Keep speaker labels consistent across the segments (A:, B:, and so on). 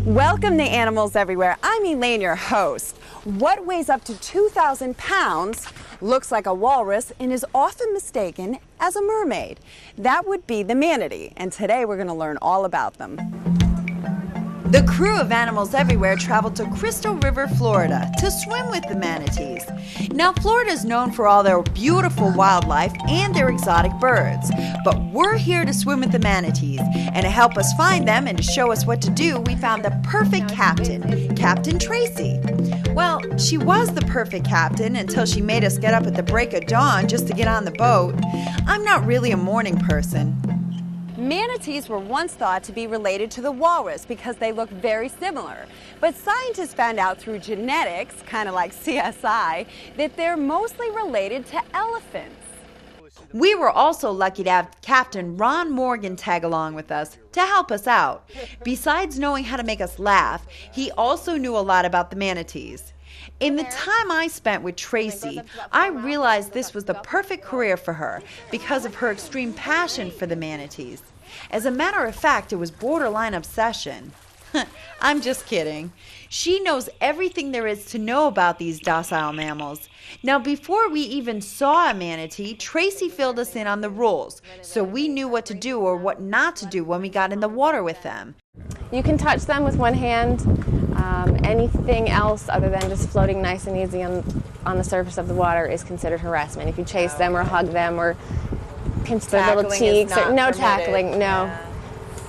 A: Welcome to Animals Everywhere. I'm Elaine, your host. What weighs up to 2,000 pounds, looks like a walrus, and is often mistaken as a mermaid? That would be the manatee, and today we're going to learn all about them. The crew of Animals Everywhere traveled to Crystal River, Florida to swim with the manatees. Now, Florida is known for all their beautiful wildlife and their exotic birds, but we're here to swim with the manatees, and to help us find them and to show us what to do, we found the perfect captain, Captain Tracy. Well, she was the perfect captain until she made us get up at the break of dawn just to get on the boat. I'm not really a morning person. Manatees were once thought to be related to the walrus because they look very similar. But scientists found out through genetics, kind of like CSI, that they're mostly related to elephants. We were also lucky to have Captain Ron Morgan tag along with us to help us out. Besides knowing how to make us laugh, he also knew a lot about the manatees. In the time I spent with Tracy, I realized this was the perfect career for her because of her extreme passion for the manatees. As a matter of fact, it was borderline obsession. I'm just kidding. She knows everything there is to know about these docile mammals. Now, before we even saw a manatee, Tracy filled us in on the rules, so we knew what to do or what not to do when we got in the water with them.
B: You can touch them with one hand. Anything else other than just floating nice and easy on the surface of the water is considered harassment. If you chase them or hug them or pinch their little cheeks, or no tackling, no. Yeah.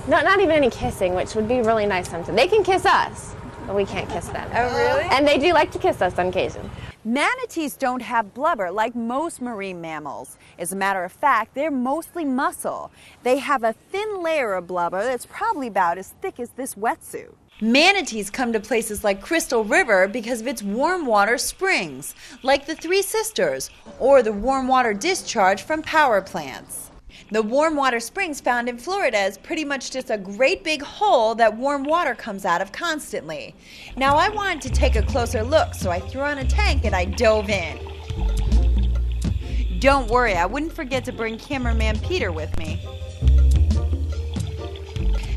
B: No, not even any kissing, which would be really nice sometimes. They can kiss us, but we can't kiss them.
A: Oh, really?
B: And they do like to kiss us on occasion.
A: Manatees don't have blubber like most marine mammals. As a matter of fact, they're mostly muscle. They have a thin layer of blubber that's probably about as thick as this wetsuit. Manatees come to places like Crystal River because of its warm water springs, like the Three Sisters, or the warm water discharge from power plants. The warm water springs found in Florida is pretty much just a great big hole that warm water comes out of constantly. Now, I wanted to take a closer look, so I threw on a tank and I dove in. Don't worry, I wouldn't forget to bring cameraman Peter with me.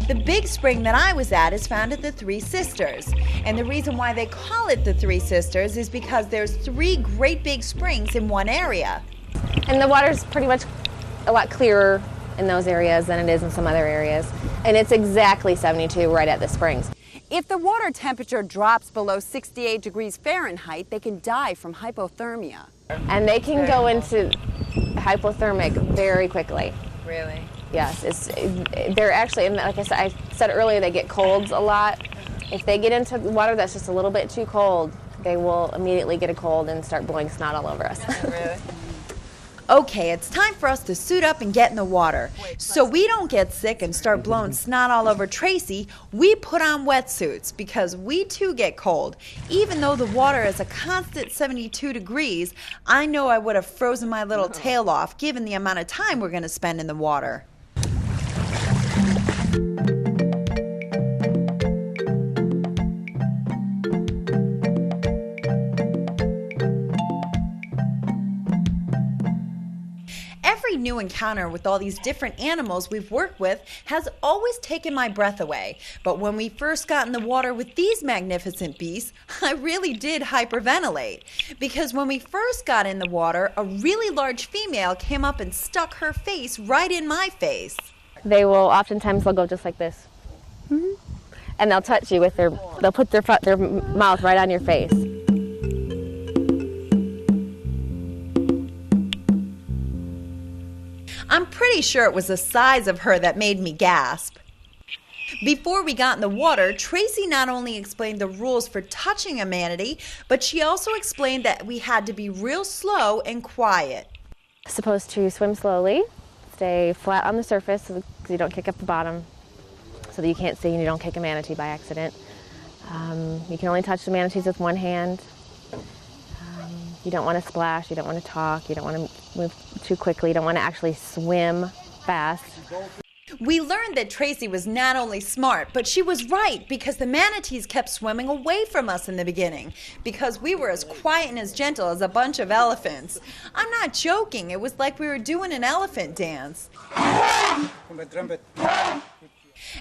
A: The big spring that I was at is found at the Three Sisters, and the reason why they call it the Three Sisters is because there's 3 great big springs in one area.
B: And the water's pretty much a lot clearer in those areas than it is in some other areas, and it's exactly 72 right at the springs.
A: If the water temperature drops below 68 degrees Fahrenheit, they can die from hypothermia.
B: And they can go into hypothermic very quickly.
A: Really?
B: Yes, they're actually, and like I said earlier, they get colds a lot. If they get into water that's just a little bit too cold, they will immediately get a cold and start blowing snot all over us.
A: Really? Okay, it's time for us to suit up and get in the water. So we don't get sick and start blowing snot all over Tracy, we put on wetsuits because we too get cold. Even though the water is a constant 72 degrees, I know I would have frozen my little tail off given the amount of time we're going to spend in the water. Every new encounter with all these different animals we've worked with has always taken my breath away. But when we first got in the water with these magnificent beasts, I really did hyperventilate. Because when we first got in the water, a really large female came up and stuck her face right in my face.
B: They will oftentimes they'll go just like this. Mm-hmm. And they'll touch you with they'll put their mouth right on your face.
A: I'm pretty sure it was the size of her that made me gasp. Before we got in the water, Tracy not only explained the rules for touching a manatee, but she also explained that we had to be real slow and quiet.
B: Supposed to swim slowly, stay flat on the surface so you don't kick up the bottom, so that you can't see and you don't kick a manatee by accident. You can only touch the manatees with one hand. You don't want to splash, you don't want to talk, you don't want to move too quickly, you don't want to actually swim fast.
A: We learned that Tracy was not only smart, but she was right, because the manatees kept swimming away from us in the beginning because we were as quiet and as gentle as a bunch of elephants. I'm not joking. It was like we were doing an elephant dance.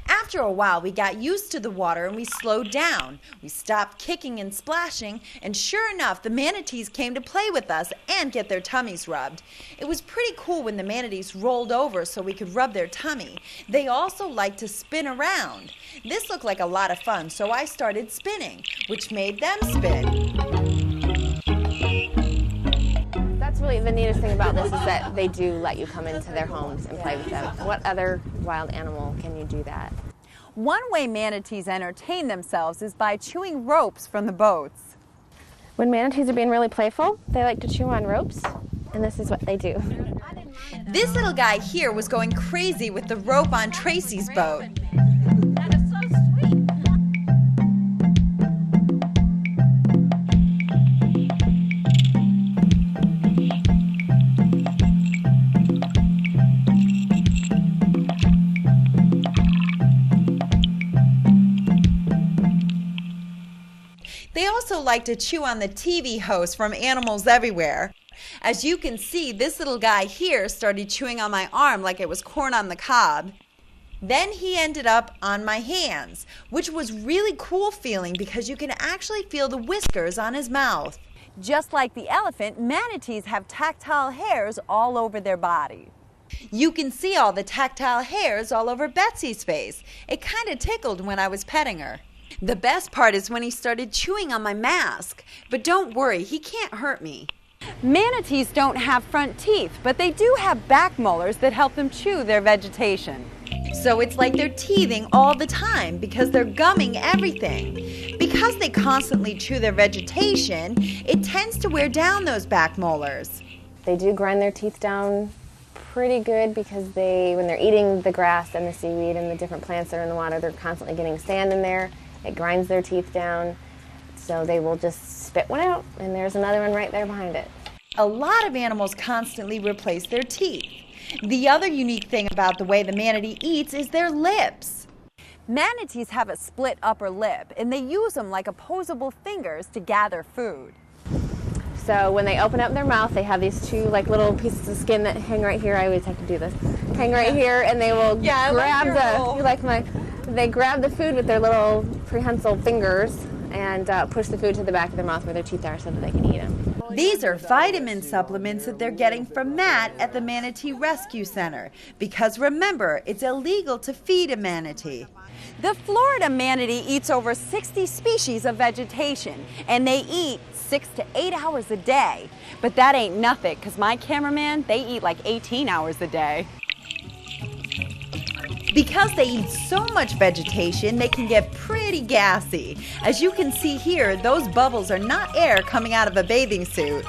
A: After a while, we got used to the water and we slowed down. We stopped kicking and splashing, and sure enough, the manatees came to play with us and get their tummies rubbed. It was pretty cool when the manatees rolled over so we could rub their tummy. They also liked to spin around. This looked like a lot of fun, so I started spinning, which made them spin.
B: That's really the neatest thing about this, is that they do let you come into their homes and play with them. What other wild animal can you do that?
A: One way manatees entertain themselves is by chewing ropes from the boats.
B: When manatees are being really playful, they like to chew on ropes, and this is what they do.
A: This little guy here was going crazy with the rope on Tracy's boat.
B: That is so sweet.
A: They also like to chew on the TV host from Animals Everywhere. As you can see, this little guy here started chewing on my arm like it was corn on the cob. Then he ended up on my hands, which was really cool feeling because you can actually feel the whiskers on his mouth. Just like the elephant, manatees have tactile hairs all over their body. You can see all the tactile hairs all over Betsy's face. It kind of tickled when I was petting her. The best part is when he started chewing on my mask. But don't worry, he can't hurt me. Manatees don't have front teeth, but they do have back molars that help them chew their vegetation. So it's like they're teething all the time because they're gumming everything. Because they constantly chew their vegetation, it tends to wear down those back molars.
B: They do grind their teeth down pretty good because when they're eating the grass and the seaweed and the different plants that are in the water, they're constantly getting sand in there. It grinds their teeth down, so they will just spit one out, and there's another one right there behind it.
A: A lot of animals constantly replace their teeth. The other unique thing about the way the manatee eats is their lips. Manatees have a split upper lip, and they use them like opposable fingers to gather food.
B: So when they open up their mouth, they have these two like little pieces of skin that hang right here. I always have to do this. Hang right here, and they will they grab the food with their little prehensile fingers and push the food to the back of their mouth where their teeth are so that they can eat them.
A: These are vitamin supplements that they're getting from Matt at the Manatee Rescue Center, because remember, it's illegal to feed a manatee. The Florida manatee eats over 60 species of vegetation, and they eat 6 to 8 hours a day. But that ain't nothing, because my cameraman, they eat like 18 hours a day. Because they eat so much vegetation, they can get pretty gassy. As you can see here, those bubbles are not air coming out of a bathing suit.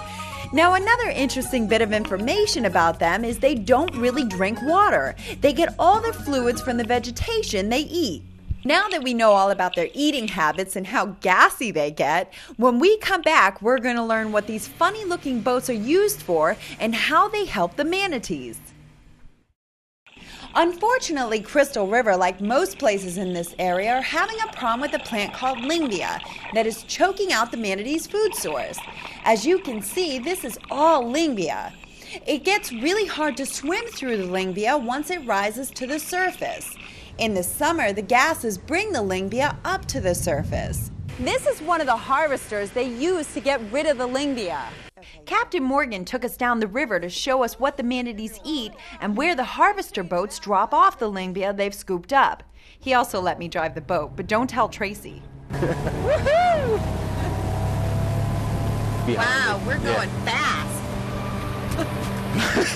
A: Now, another interesting bit of information about them is they don't really drink water. They get all their fluids from the vegetation they eat. Now that we know all about their eating habits and how gassy they get, when we come back, we're going to learn what these funny-looking boats are used for and how they help the manatees. Unfortunately, Crystal River, like most places in this area, are having a problem with a plant called lingbia that is choking out the manatee's food source. As you can see, this is all lingbia. It gets really hard to swim through the lingbia once it rises to the surface. In the summer, the gases bring the lingbia up to the surface. This is one of the harvesters they use to get rid of the lingbia. Captain Morgan took us down the river to show us what the manatees eat and where the harvester boats drop off the lingbia they've scooped up. He also let me drive the boat, but don't tell Tracy. Woohoo! Wow, we're going fast.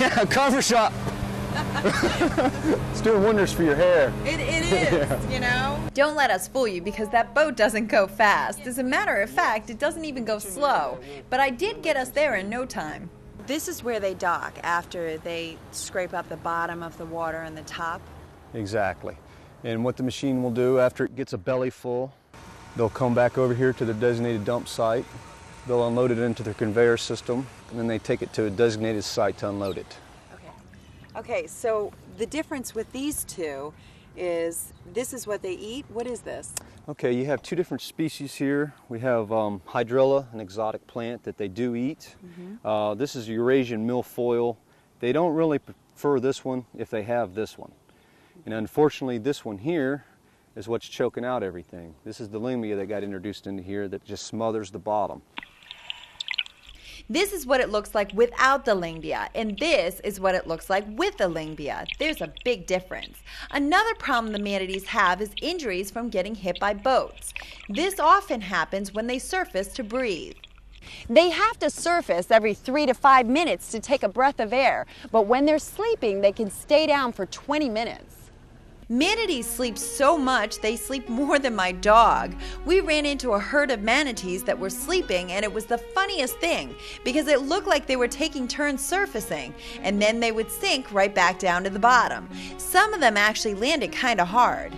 C: Yeah, cover shot. It's doing wonders for your hair.
A: It is, yeah. You know? Don't let us fool you, because that boat doesn't go fast. As a matter of fact, it doesn't even go slow. But I did get us there in no time. This is where they dock after they scrape up the bottom of the water and the top.
C: Exactly. And what the machine will do after it gets a belly full, They'll come back over here to their designated dump site. They'll unload it into their conveyor system, and then they take it to a designated site to unload it.
A: Okay, so the difference with these two is this is what they eat. What is this?
C: Okay, you have two different species here. We have hydrilla, an exotic plant that they do eat. This is Eurasian milfoil. They don't really prefer this one if they have this one. And unfortunately, this one here is what's choking out everything. This is the lingua that got introduced into here that just smothers the bottom.
A: This is what it looks like without the lingua, and this is what it looks like with the lingua. There's a big difference. Another problem the manatees have is injuries from getting hit by boats. This often happens when they surface to breathe. They have to surface every 3 to 5 minutes to take a breath of air, but when they're sleeping, they can stay down for 20 minutes. Manatees sleep so much they sleep more than my dog. We ran into a herd of manatees that were sleeping, and it was the funniest thing because it looked like they were taking turns surfacing, and then they would sink right back down to the bottom. Some of them actually landed kind of hard.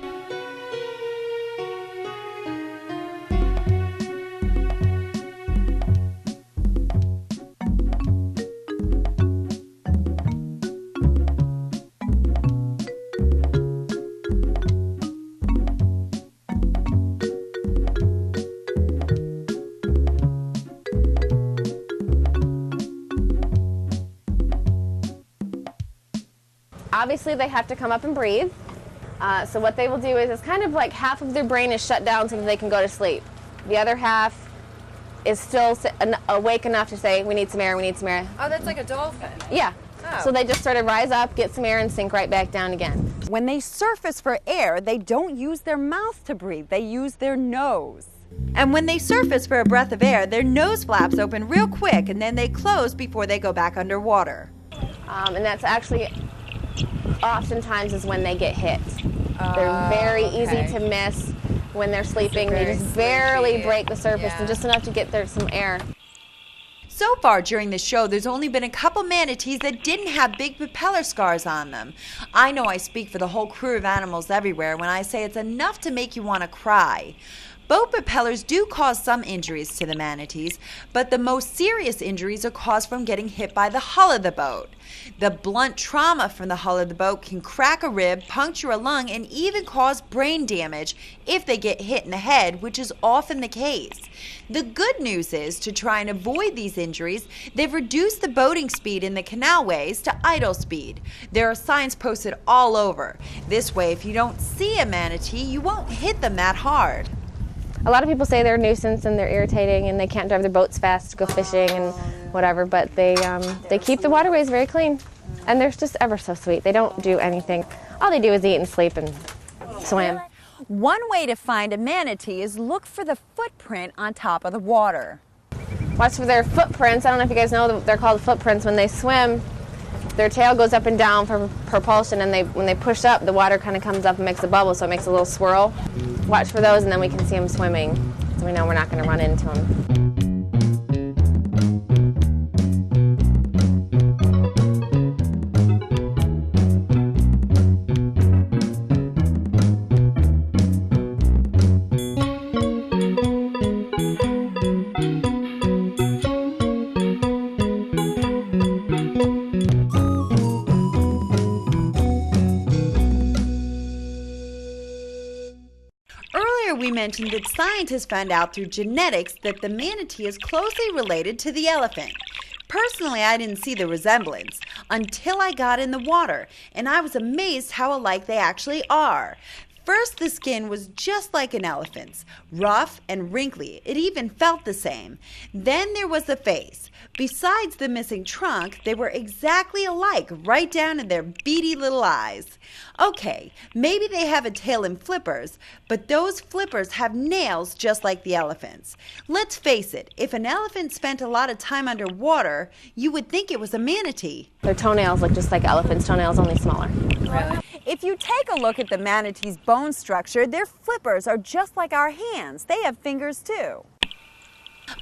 B: Obviously, they have to come up and breathe. So what they will do is it's kind of like half of their brain is shut down so that they can go to sleep. The other half is still awake enough to say, we need some air, we need some air.
A: Oh, that's like a dolphin.
B: Yeah.
A: Oh.
B: So they just sort of rise up, get some air, and sink right back down again.
A: When they surface for air, they don't use their mouth to breathe, they use their nose. And when they surface for a breath of air, their nose flaps open real quick and then they close before they go back underwater.
B: And that's actually oftentimes is when they get hit. They're very easy to miss when they're sleeping. They just barely break the surface and just enough to get there some air.
A: So far during the show, there's only been a couple manatees that didn't have big propeller scars on them. I know I speak for the whole crew of animals everywhere when I say it's enough to make you want to cry. Boat propellers do cause some injuries to the manatees, but the most serious injuries are caused from getting hit by the hull of the boat. The blunt trauma from the hull of the boat can crack a rib, puncture a lung, and even cause brain damage if they get hit in the head, which is often the case. The good news is, to try and avoid these injuries, they've reduced the boating speed in the canalways to idle speed. There are signs posted all over. This way, if you don't see a manatee, you won't hit them that hard.
B: A lot of people say they're a nuisance and they're irritating and they can't drive their boats fast to go fishing and whatever, but they keep the waterways very clean. And they're just ever so sweet. They don't do anything. All they do is eat and sleep and swim.
A: One way to find a manatee is look for the footprint on top of the water.
B: Watch for their footprints. I don't know if you guys know they're called footprints. When they swim, their tail goes up and down for propulsion, and when they push up, the water kind of comes up and makes a bubble, so it makes a little swirl. Watch for those, and then we can see them swimming, so we know we're not going to run into them.
A: We mentioned that scientists found out through genetics that the manatee is closely related to the elephant. Personally, I didn't see the resemblance until I got in the water, and I was amazed how alike they actually are. First, the skin was just like an elephant's, rough and wrinkly. It even felt the same. Then there was the face. Besides the missing trunk, they were exactly alike, right down to their beady little eyes. Okay, maybe they have a tail and flippers, but those flippers have nails just like the elephants. Let's face it, if an elephant spent a lot of time underwater, you would think it was a manatee.
B: Their toenails look just like elephants' toenails, only smaller.
A: Really? If you take a look at the manatee's bone structure, their flippers are just like our hands. They have fingers too.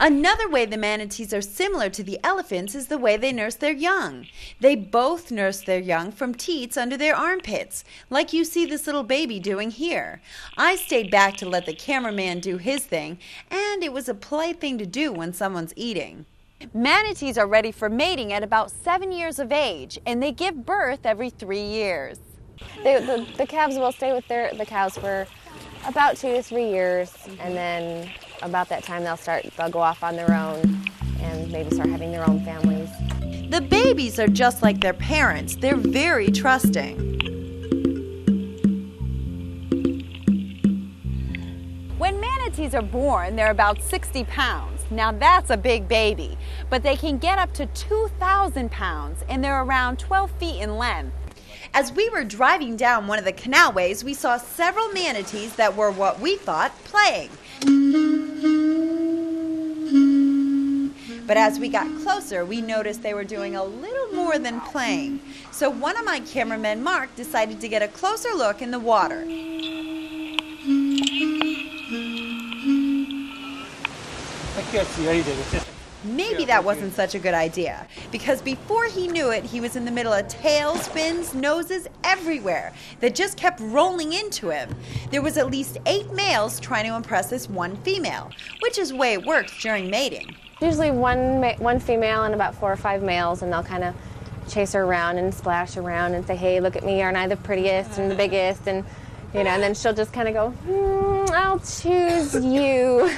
A: Another way the manatees are similar to the elephants is the way they nurse their young. They both nurse their young from teats under their armpits, like you see this little baby doing here. I stayed back to let the cameraman do his thing, and it was a polite thing to do when someone's eating. Manatees are ready for mating at about 7 years of age, and they give birth every 3 years.
B: The calves will stay with the cows for about 2 to 3 years, and then about that time they'll go off on their own and maybe start having their own families.
A: The babies are just like their parents. They're very trusting. When manatees are born, they're about 60 pounds. Now that's a big baby, but they can get up to 2,000 pounds, and they're around 12 feet in length. As we were driving down one of the canalways, we saw several manatees that were what we thought playing. But as we got closer, we noticed they were doing a little more than playing. So one of my cameramen, Mark, decided to get a closer look in the water.
D: I can't see anything. It's just
A: Maybe that wasn't such a good idea, because before he knew it, he was in the middle of tailspins, noses everywhere that just kept rolling into him. There was at least 8 males trying to impress this one female, which is the way it works during mating.
B: Usually one female and about 4 or 5 males, and they'll kind of chase her around and splash around and say, "Hey, look at me, aren't I the prettiest and the biggest?" And and then she'll just kind of go, "I'll choose you."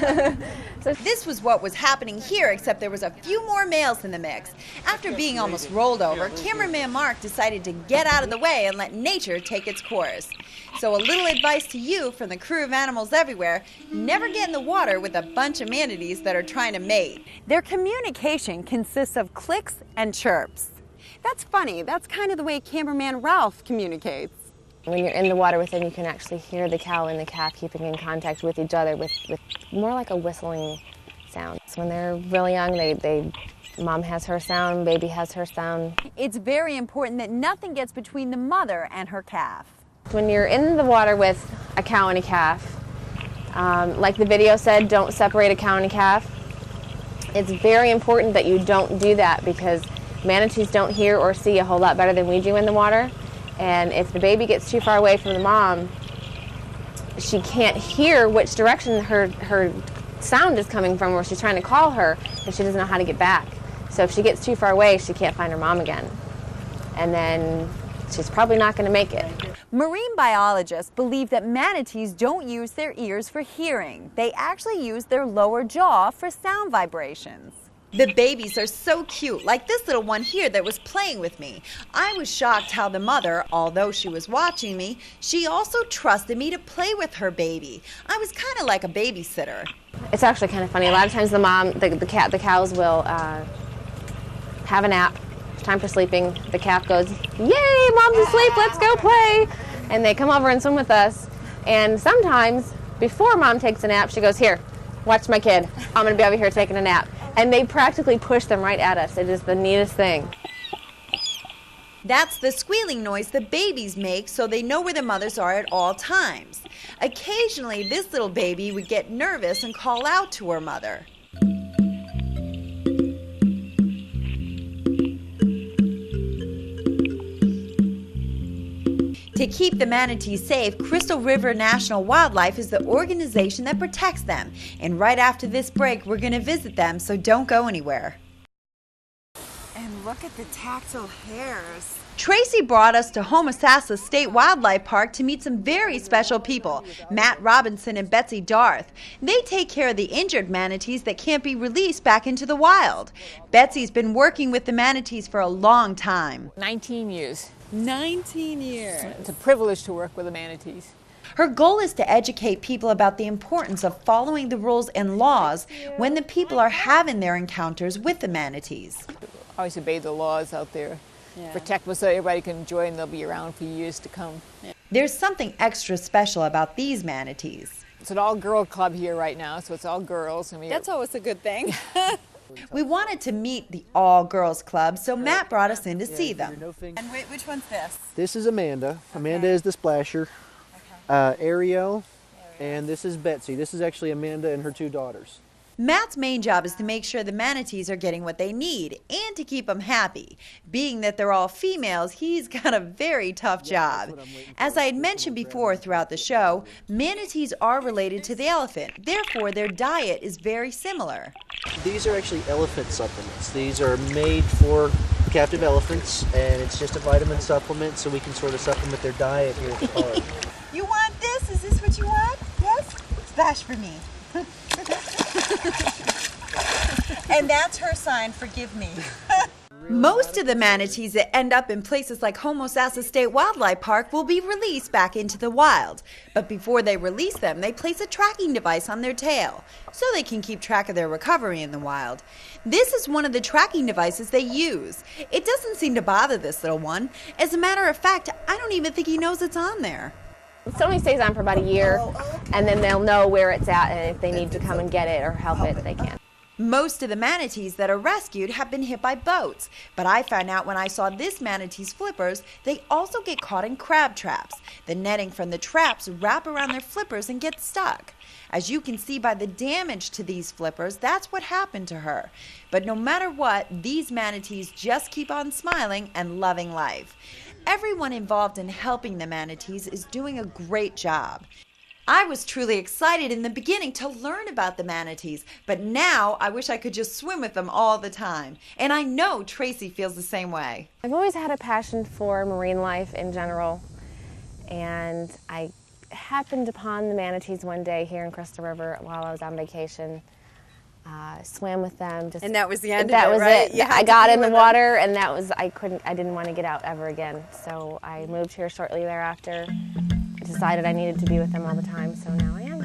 A: This was what was happening here, except there was a few more males in the mix. After being almost rolled over, cameraman Mark decided to get out of the way and let nature take its course. So a little advice to you from the crew of Animals Everywhere: never get in the water with a bunch of manatees that are trying to mate. Their communication consists of clicks and chirps. That's funny. That's kind of the way cameraman Ralph communicates.
B: When you're in the water with them, you can actually hear the cow and the calf keeping in contact with each other with more like a whistling sound. So when they're really young, mom has her sound, baby has her sound.
A: It's very important that nothing gets between the mother and her calf.
B: When you're in the water with a cow and a calf, like the video said, don't separate a cow and a calf. It's very important that you don't do that, because manatees don't hear or see a whole lot better than we do in the water. And if the baby gets too far away from the mom, she can't hear which direction her sound is coming from, where she's trying to call her, and she doesn't know how to get back. So if she gets too far away, she can't find her mom again. And then she's probably not going to make it.
A: Marine biologists believe that manatees don't use their ears for hearing. They actually use their lower jaw for sound vibrations. The babies are so cute, like this little one here that was playing with me. I was shocked how the mother, although she was watching me, she also trusted me to play with her baby. I was kind of like a babysitter.
B: It's actually kind of funny. A lot of times the mom, the cows will have a nap. It's time for sleeping. The calf goes, "Yay, mom's asleep, let's go play." And they come over and swim with us. And sometimes, before mom takes a nap, she goes, "Here, watch my kid. I'm going to be over here taking a nap." And they practically push them right at us. It is the neatest thing.
A: That's the squealing noise the babies make, so they know where the mothers are at all times. Occasionally, this little baby would get nervous and call out to her mother. To keep the manatees safe, Crystal River National Wildlife is the organization that protects them. And right after this break, we're going to visit them, so don't go anywhere. And look at the tactile hairs. Tracy brought us to Homosassa State Wildlife Park to meet some very special people, Matt Robinson and Betsy Darth. They take care of the injured manatees that can't be released back into the wild. Betsy's been working with the manatees for a long time.
E: 19 years.
A: 19 years.
E: It's a privilege to work with the manatees.
A: Her goal is to educate people about the importance of following the rules and laws when the people are having their encounters with the manatees.
E: Always obey the laws out there. Protect them so everybody can enjoy and they'll be around for years to come.
A: There's something extra special about these manatees.
E: It's an all-girl club here right now, so it's all girls. And
A: That's always a good thing. We wanted to meet the all-girls club, so Matt brought us in to see them. And which one's this?
F: This is Amanda. Amanda is the splasher. Ariel, and this is Betsy. This is actually Amanda and her 2 daughters.
G: Matt's main job is to make sure the manatees are getting what they need and to keep them happy. Being that they're all females, he's got a very tough job. As I had mentioned before throughout the show, manatees are related to the elephant. Therefore, their diet is very similar.
F: These are actually elephant supplements. These are made for captive elephants, and it's just a vitamin supplement so we can sort of supplement their diet here at the park.
G: You want this? Is this what you want? Yes? Splash for me. And that's her sign, forgive me. Most of the manatees that end up in places like Homosassa State Wildlife Park will be released back into the wild. But before they release them, they place a tracking device on their tail so they can keep track of their recovery in the wild. This is one of the tracking devices they use. It doesn't seem to bother this little one. As a matter of fact, I don't even think he knows it's on there.
B: It only stays on for about a year, and then they'll know where it's at, and if they need to come and get it or help it, they can.
G: Most of the manatees that are rescued have been hit by boats, but I found out when I saw this manatee's flippers, they also get caught in crab traps. The netting from the traps wrap around their flippers and get stuck. As you can see by the damage to these flippers, that's what happened to her. But no matter what, these manatees just keep on smiling and loving life. Everyone involved in helping the manatees is doing a great job. I was truly excited in the beginning to learn about the manatees, but now I wish I could just swim with them all the time. And I know Tracy feels the same way.
B: I've always had a passion for marine life in general, and I happened upon the manatees one day here in Crystal River while I was on vacation. Swam with them.
A: And that was the end
B: of it,
A: was right?
B: It. I got in the water, and that was, I didn't want to get out ever again. So I moved here shortly thereafter. Decided I needed to be with them all the time, so now I am.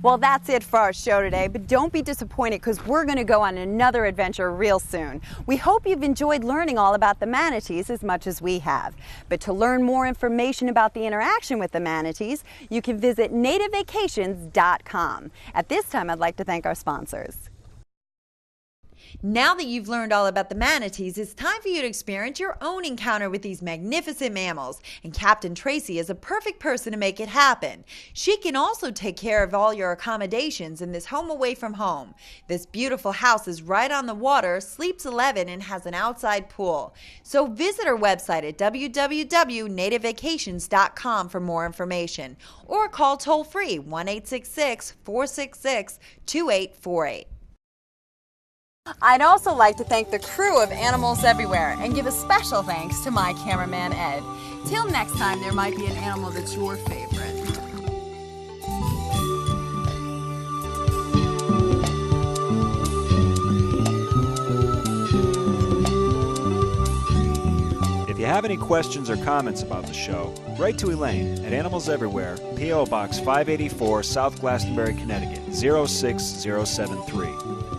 A: Well, that's it for our show today, but don't be disappointed because we're going to go on another adventure real soon. We hope you've enjoyed learning all about the manatees as much as we have. But to learn more information about the interaction with the manatees, you can visit nativevacations.com. At this time, I'd like to thank our sponsors.
G: Now that you've learned all about the manatees, it's time for you to experience your own encounter with these magnificent mammals. And Captain Tracy is a perfect person to make it happen. She can also take care of all your accommodations in this home away from home. This beautiful house is right on the water, sleeps 11, and has an outside pool. So visit her website at www.nativevacations.com for more information. Or call toll-free 1-866-466-2848.
A: I'd also like to thank the crew of Animals Everywhere and give a special thanks to my cameraman, Ed. Till next time, there might be an animal that's your favorite.
H: If you have any questions or comments about the show, write to Elaine at Animals Everywhere, P.O. Box 584, South Glastonbury, Connecticut, 06073.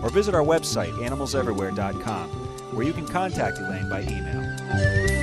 H: Or visit our website, animalseverywhere.com, where you can contact Elaine by email.